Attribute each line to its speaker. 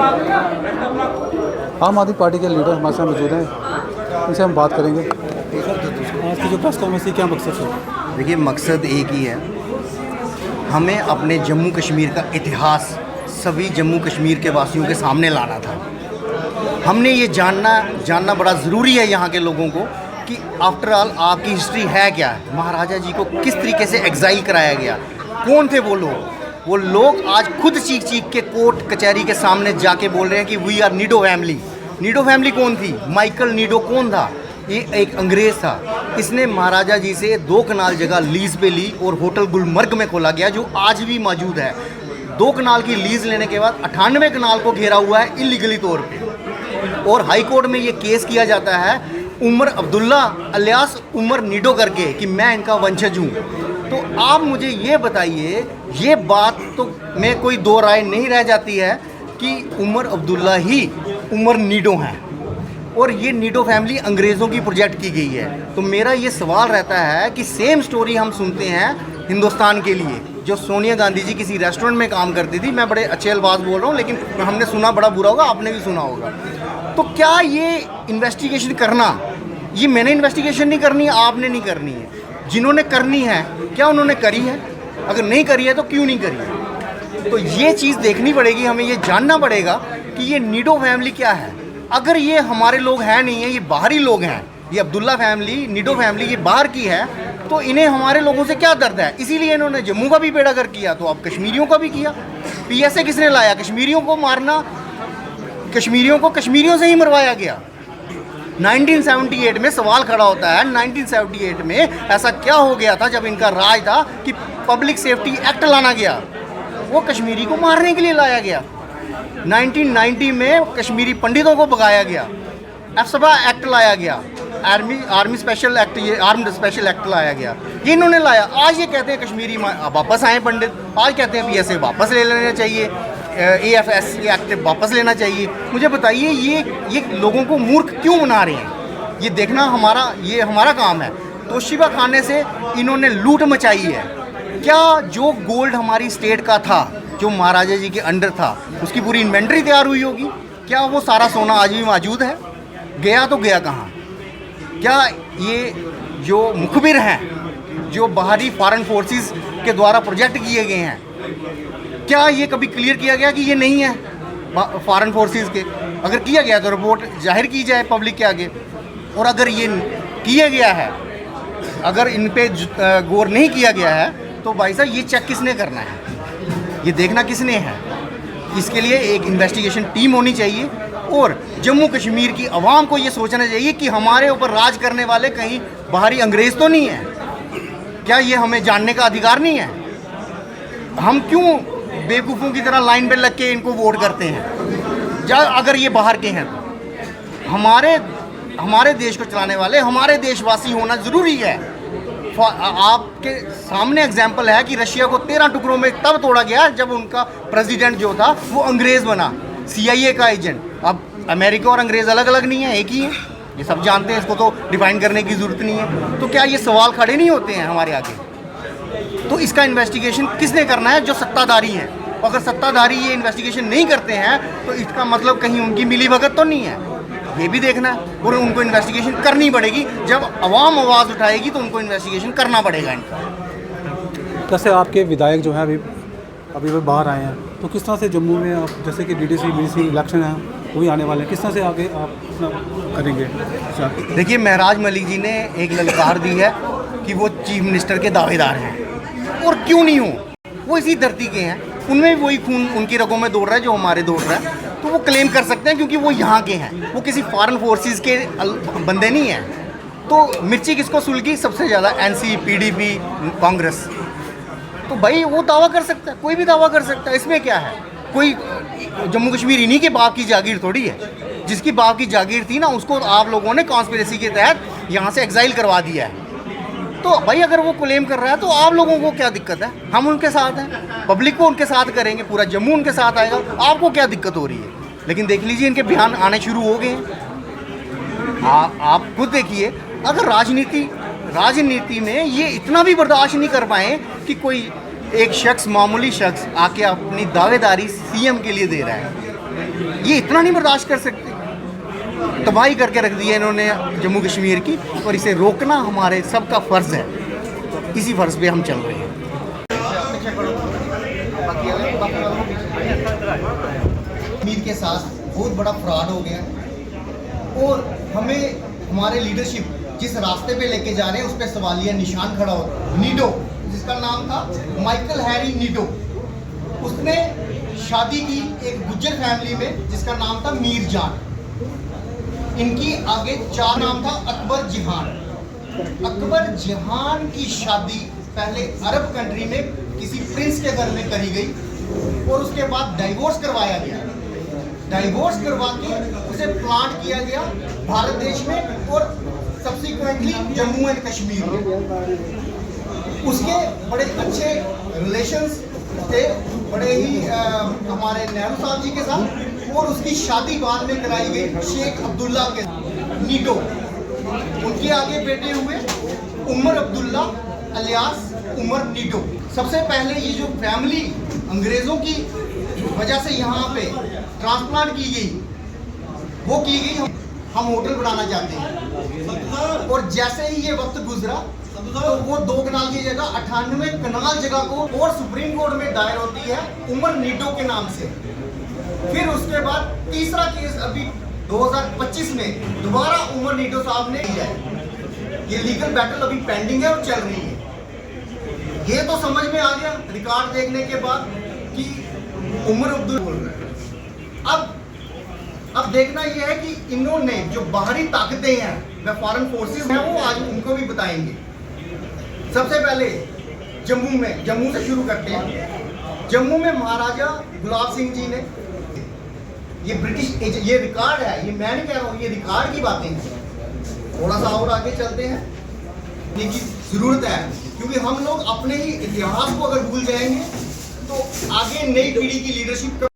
Speaker 1: आम आदमी पार्टी के लीडर हमारे साथ मौजूद हैं, इनसे हम बात करेंगे। आज की जो प्रेस कॉन्फ्रेंस क्या मकसद है?
Speaker 2: देखिए, मकसद एक ही है, हमें अपने जम्मू कश्मीर का इतिहास सभी जम्मू कश्मीर के वासियों के सामने लाना था। हमने ये जानना बड़ा ज़रूरी है यहाँ के लोगों को कि आफ्टर ऑल आपकी हिस्ट्री है क्या है। महाराजा जी को किस तरीके से एग्जाइल कराया गया, कौन थे वो लोग आज खुद चीख के कोर्ट कचहरी के सामने जाके बोल रहे हैं कि वी आर नीडो फैमिली। नीडो फैमिली कौन थी? माइकल नीडो कौन था? ये एक अंग्रेज़ था। इसने महाराजा जी से 2 कनाल जगह लीज़ पे ली और होटल गुलमर्ग में खोला गया, जो आज भी मौजूद है। 2 कनाल की लीज़ लेने के बाद 98 कनाल को घेरा हुआ है इलीगली तौर पे, और हाई कोर्ट में ये केस किया जाता है उमर अब्दुल्ला अलियास उमर नीडो करके कि मैं इनका वंशज हूँ। तो आप मुझे ये बताइए, ये बात तो में कोई दो राय नहीं रह जाती है कि उमर अब्दुल्ला ही उमर नीडो हैं और ये नीडो फैमिली अंग्रेज़ों की प्रोजेक्ट की गई है। तो मेरा ये सवाल रहता है कि सेम स्टोरी हम सुनते हैं हिंदुस्तान के लिए। जो सोनिया गांधी जी किसी रेस्टोरेंट में काम करती थी, मैं बड़े अच्छे अल्फाज बोल रहा हूँ लेकिन हमने सुना, बड़ा बुरा होगा, आपने भी सुना होगा। तो क्या ये इन्वेस्टिगेशन करना, ये मैंने इन्वेस्टिगेशन नहीं करनी है, आपने नहीं करनी है, जिन्होंने करनी है क्या उन्होंने करी है? अगर नहीं करी है तो क्यों नहीं करी है? तो ये चीज़ देखनी पड़ेगी, हमें ये जानना पड़ेगा कि ये नीडो फैमिली क्या है। अगर ये हमारे लोग हैं नहीं है, ये बाहरी लोग हैं, ये अब्दुल्ला फैमिली, नीडो फैमिली ये बाहर की है, तो इन्हें हमारे लोगों से क्या दर्द है? इसीलिए इन्होंने जम्मू का भी बेड़ा गर्क किया, तो अब कश्मीरियों का भी किया। पीएसए किसने लाया? कश्मीरियों को मारना, कश्मीरियों को कश्मीरियों से ही मरवाया गया। 1978 में सवाल खड़ा होता है, 1978 में ऐसा क्या हो गया था जब इनका राज था कि पब्लिक सेफ्टी एक्ट लाना गया? वो कश्मीरी को मारने के लिए लाया गया। 1990 में कश्मीरी पंडितों को भगाया गया, एफसबा एक्ट लाया गया, आर्मी स्पेशल एक्ट, ये आर्म्ड स्पेशल एक्ट लाया गया, ये इन्होंने लाया। आज ये कहते हैं कश्मीरी वापस आए पंडित, आज कहते हैं पीएसए वापस ले लेना चाहिए, AFS एक्ट वापस लेना चाहिए। मुझे बताइए ये लोगों को मूर्ख क्यों बना रहे हैं? ये देखना हमारा काम है। तोशिबा खाने से इन्होंने लूट मचाई है। क्या जो गोल्ड हमारी स्टेट का था, जो महाराजा जी के अंडर था, उसकी पूरी इन्वेंट्री तैयार हुई होगी? क्या वो सारा सोना आज भी मौजूद है? गया तो गया कहाँ? क्या ये जो मुखबिर हैं, जो बाहरी फॉरेन फोर्सेस के द्वारा प्रोजेक्ट किए गए हैं, क्या ये कभी क्लियर किया गया कि ये नहीं है फॉरेन फोर्सेस के? अगर किया गया तो रिपोर्ट जाहिर की जाए पब्लिक के आगे। और अगर ये किया गया है, अगर इन पे गौर नहीं किया गया है, तो भाई साहब ये चेक किसने करना है? ये देखना किसने है? इसके लिए एक इन्वेस्टिगेशन टीम होनी चाहिए और जम्मू कश्मीर की आवाम को ये सोचना चाहिए कि हमारे ऊपर राज करने वाले कहीं बाहरी अंग्रेज़ तो नहीं हैं। क्या ये हमें जानने का अधिकार नहीं है? हम क्यों बेवकूफ़ों की तरह लाइन पे लग के इनको वोट करते हैं? अगर ये बाहर के हैं तो हमारे देश को चलाने वाले हमारे देशवासी होना ज़रूरी है। आपके सामने एग्जाम्पल है कि रशिया को 13 टुकड़ों में तब तोड़ा गया जब उनका प्रेसिडेंट जो था वो अंग्रेज़ बना, CIA का एजेंट। अब अमेरिका और अंग्रेज़ अलग अलग नहीं है, एक ही है, ये सब जानते हैं, इसको तो डिफाइन करने की ज़रूरत नहीं है। तो क्या ये सवाल खड़े नहीं होते हैं हमारे आगे? तो इसका इन्वेस्टिगेशन किसने करना है? जो सत्ताधारी हैं। अगर सत्ताधारी ये इन्वेस्टिगेशन नहीं करते हैं तो इसका मतलब कहीं उनकी मिलीभगत तो नहीं है, ये भी देखना है। और उनको इन्वेस्टिगेशन करनी पड़ेगी। जब आवाम आवाज़ उठाएगी तो उनको इन्वेस्टिगेशन करना पड़ेगा इनका।
Speaker 1: कैसे आपके विधायक जो हैं अभी वो बाहर आए हैं, तो किस तरह से जम्मू में आप, जैसे कि DDC BDC इलेक्शन है वो भी आने वाले हैं, किस तरह से आगे आप अपना करेंगे?
Speaker 2: देखिए, महराज मलिक जी ने एक ललकार दी है कि वो चीफ मिनिस्टर के दावेदार हैं, और क्यों नहीं हो? वो इसी धरती के हैं, उनमें भी वही खून उनकी रगों में दौड़ रहा है जो हमारे दौड़ रहा है। तो वो क्लेम कर सकते हैं क्योंकि वो यहाँ के हैं, वो किसी फॉरेन फोर्सेस के बंदे नहीं हैं। तो मिर्ची किसको सुलगी सबसे ज़्यादा? NC, PDP, Congress. तो भाई वो दावा कर सकता है, कोई भी दावा कर सकता है, इसमें क्या है? कोई जम्मू कश्मीर इन्हीं के बाप की जागीर थोड़ी है। जिसकी बाप की जागीर थी ना, उसको आप लोगों ने कॉन्स्पिरेसी के तहत यहाँ से एग्जाइल करवा दिया है। तो भाई अगर वो क्लेम कर रहा है तो आप लोगों को क्या दिक्कत है? हम उनके साथ हैं, पब्लिक को उनके साथ करेंगे, पूरा जम्मू उनके साथ आएगा, आपको क्या दिक्कत हो रही है? लेकिन देख लीजिए इनके बयान आने शुरू हो गए हैं। आप खुद देखिए, अगर राजनीति में ये इतना भी बर्दाश्त नहीं कर पाए कि कोई एक शख्स, मामूली शख्स आके अपनी दावेदारी CM के लिए दे रहा है, ये इतना नहीं बर्दाश्त कर सकते। तबाही करके रख दी है इन्होंने जम्मू कश्मीर की, और इसे रोकना हमारे सबका फ़र्ज़ है। इसी फ़र्ज़ पे हम चल रहे हैं। कश्मीर के साथ बहुत बड़ा फ्रॉड हो गया, और हमें हमारे लीडरशिप जिस रास्ते पे लेके जा रहे हैं उस पर सवालिया निशान खड़ा हो। नीडो, जिसका नाम था माइकल हैरी नीडो, उसने शादी की एक गुज्जर फैमिली में जिसका नाम था मीर जान। इनकी आगे 4 नाम था अकबर जहान। अकबर जहान की शादी पहले अरब कंट्री में किसी प्रिंस के घर में करी गई, और उसके बाद डाइवोर्स करवाया गया। डाइवोर्स करवा के उसे प्लांट किया गया भारत देश में, और सब्सिक्वेंटली जम्मू एंड कश्मीर में। उसके बड़े अच्छे रिलेशंस थे, बड़े ही हमारे नेहरू साहब जी के साथ, और उसकी शादी बाद में कराई गई शेख अब्दुल्ला के नीडो। उनके आगे बेटे हुए उमर अब्दुल्ला अलियास उमर नीडो। सबसे पहले ये जो फैमिली अंग्रेज़ों की वजह से यहाँ पे ट्रांसप्लांट की गई, वो की गई हम होटल बनाना चाहते हैं। और जैसे ही ये वक्त गुजरा तो वो 2 कनाल की जगह 98 कनाल जगह को और सुप्रीम कोर्ट में दायर होती है उमर नीडो के नाम से। फिर उसके बाद तीसरा केस अभी 2025 में दोबारा उमर नीडो साहब ने किया है। ये लीगल बैटल अभी पेंडिंग है और चल रही है। ये तो समझ में आ गया रिकॉर्ड देखने के बाद कि उमर अब्दुल बोल रहे हैं। अब देखना यह है कि इन्होंने जो बाहरी ताकतें हैं, व फॉरेन फोर्सेस हैं, वो आज उनको भी बताएंगे। सबसे पहले जम्मू से शुरू करते हैं। जम्मू में महाराजा गुलाब सिंह जी ने, ये ब्रिटिश ये रिकॉर्ड है, ये मैं नहीं कह रहा हूँ, ये रिकॉर्ड की बातें हैं। थोड़ा सा और आगे चलते हैं, इनकी ज़रूरत है, क्योंकि हम लोग अपने ही इतिहास को अगर भूल जाएंगे तो आगे नई पीढ़ी की लीडरशिप